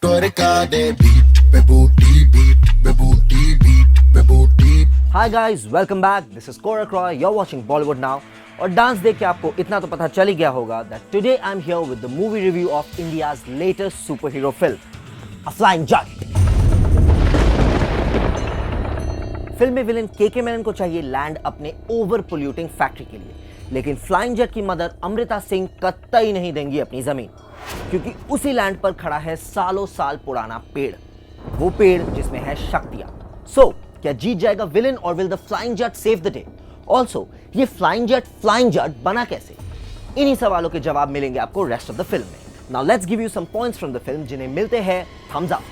twerka de beat pe booty. Hi guys, welcome back. This is Korak Roy. You're watching Bollywood Now. और dance देख के आपको इतना तो पता चल ही गया होगा that today I'm here with the movie review of India's latest superhero film, A Flying Jet. Film में विलेन के मेनन को चाहिए लैंड अपने ओवर पोल्यूटिंग फैक्ट्री के लिए, लेकिन फ्लाइंग जेट की मदर अमृता सिंह कतई नहीं देंगी अपनी जमीन, क्योंकि उसी लैंड पर खड़ा है सालों साल पुराना पेड़, वो पेड़ जिसमें है शक्तियां। सो क्या जीत जाएगा विलेन और will the flying jet save the day? Also ये फ्लाइंग जेट बना कैसे? इन्हीं सवालों के जवाब मिलेंगे आपको रेस्ट ऑफ द फिल्म में। Now let's give you some points from the film जिन्हें मिलते हैं thumbs up.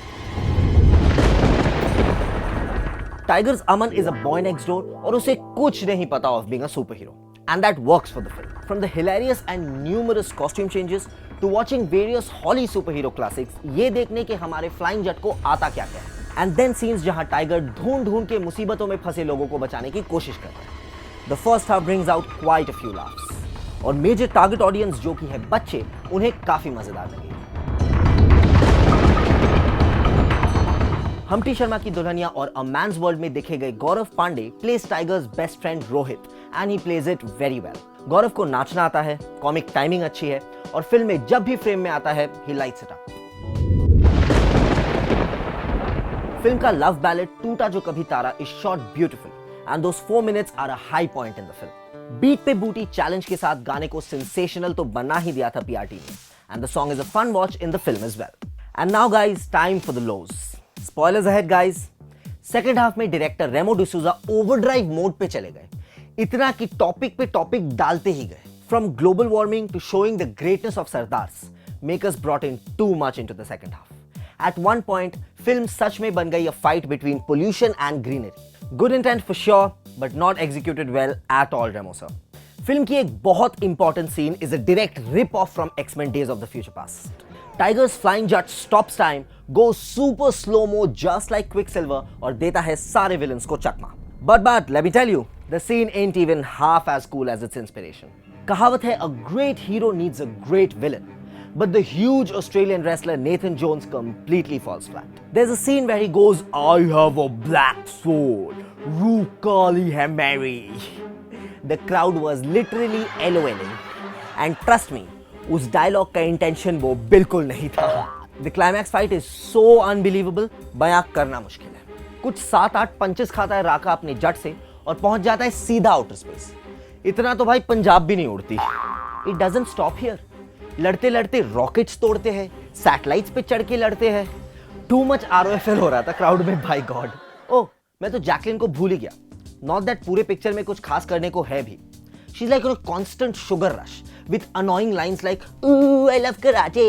Tiger's Aman is a boy next door और उसे कुछ नहीं पता of being a super hero, and that works for the film. From the hilarious and numerous costume changes to watching various Hollywood super hero classics, ये देखने के हमारे flying jet को आता क्या क्या है। एंड देन सीन्स जहां टाइगर ढूंढ के मुसीबतों में फंसे लोगों को बचाने की कोशिश करता है। The first half brings out quite a few laughs, और मेजर टारगेट ऑडियंस जो कि है बच्चे, उन्हें काफी मजेदार लगी। हम्टी शर्मा की दुल्हनिया और अ मैन्स वर्ल्ड में देखे गए Gaurav Pandey plays Tiger's best friend Rohit, and he plays it very well. Gaurav को नाचना आता है, कॉमिक टाइमिंग अच्छी है, और फिल्म में जब भी फ्रेम में आता है he lights it up. Film का लव बैलेड टूटा जो कभी तारा is shot beautiful, and those 4 minutes are a high point in the film. Beat पे बूटी चैलेंज के साथ गाने को सेंसेशनल तो बना ही दिया था पीआरटी ने, and the song is a fun watch in the film as well. And now guys, time for the lows. Spoilers ahead guys. Second half में director Remo D'Souza overdrive mode पे चले गए, इतना कि टॉपिक पे टॉपिक डालते ही गए। From global warming to showing the greatness of sardars, makers brought in too much into the second half. At one point film सच में बन गई a fight between pollution and greenery. Good intent for sure, but not executed well at all Remo sir. Film की एक बहुत important scene is a direct rip off from X-Men days of the future past. Tiger's flying jet stops time, goes super slow-mo just like Quicksilver और देता है सारे villains को चकमा। But let me tell you, the scene ain't even half as cool as its inspiration. कहावत है a great hero needs a great villain, but the huge Australian wrestler Nathan Jones completely falls flat. There's a scene where he goes, "I have a black sword, Roo Kali hai meri." The crowd was literally LOLing, and trust me, उस dialogue का intention वो बिल्कुल नहीं था। The climax fight is so unbelievable, बयां करना मुश्किल है। कुछ 7-8 पंचेस खाता है राका अपने जट से और पहुंच जाता है सीधा आउटर स्पेस। इतना तो भाई पंजाब भी नहीं उड़ती। It doesn't stop here. लड़ते लड़ते रॉकेट्स तोड़ते हैं, सैटेलाइट्स पे चढ़ के लड़ते हैं। टू मच ROFL हो रहा था क्राउड में, बाय गॉड। ओह, मैं तो जैकलिन को भूल ही गया। नॉट दैट पूरे पिक्चर में कुछ खास करने को है भी। She is like on a constant sugar rush with annoying lines like, "Ooh, I love karate."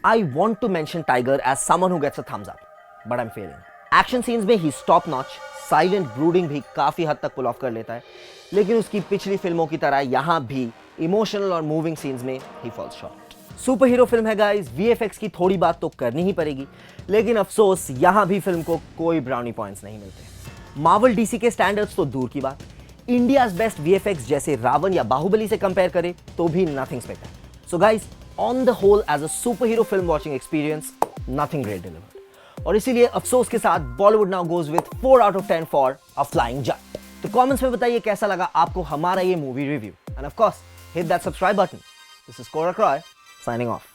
I want to mention Tiger as someone who gets a thumbs up, but I'm failing. Action scenes में he top notch, silent brooding भी काफी हद तक pull off कर लेता है, लेकिन उसकी पिछली फिल्मों की तरह यहाँ भी इमोशनल और मूविंग सीन्स में he falls short. Super hero film है गाइस, VFX की थोड़ी बात तो करनी ही पड़ेगी, लेकिन अफसोस यहाँ भी फिल्म को कोई ब्राउनी पॉइंट्स नहीं मिलते। मार्वल DC के स्टैंडर्ड्स तो दूर की बात, इंडियाज बेस्ट VFX जैसे रावण या बाहुबली से कंपेयर करें तो भी nothing spectacular. So guys, on the whole as a super hero film watching experience, nothing great delivered. और इसीलिए अफसोस के साथ Bollywood now goes with 4 out of 10 for a flying jet. तो कमेंट्स में बताइए कैसा लगा आपको हमारा ये movie review, and of course hit that subscribe button. This is Korak Roy signing of.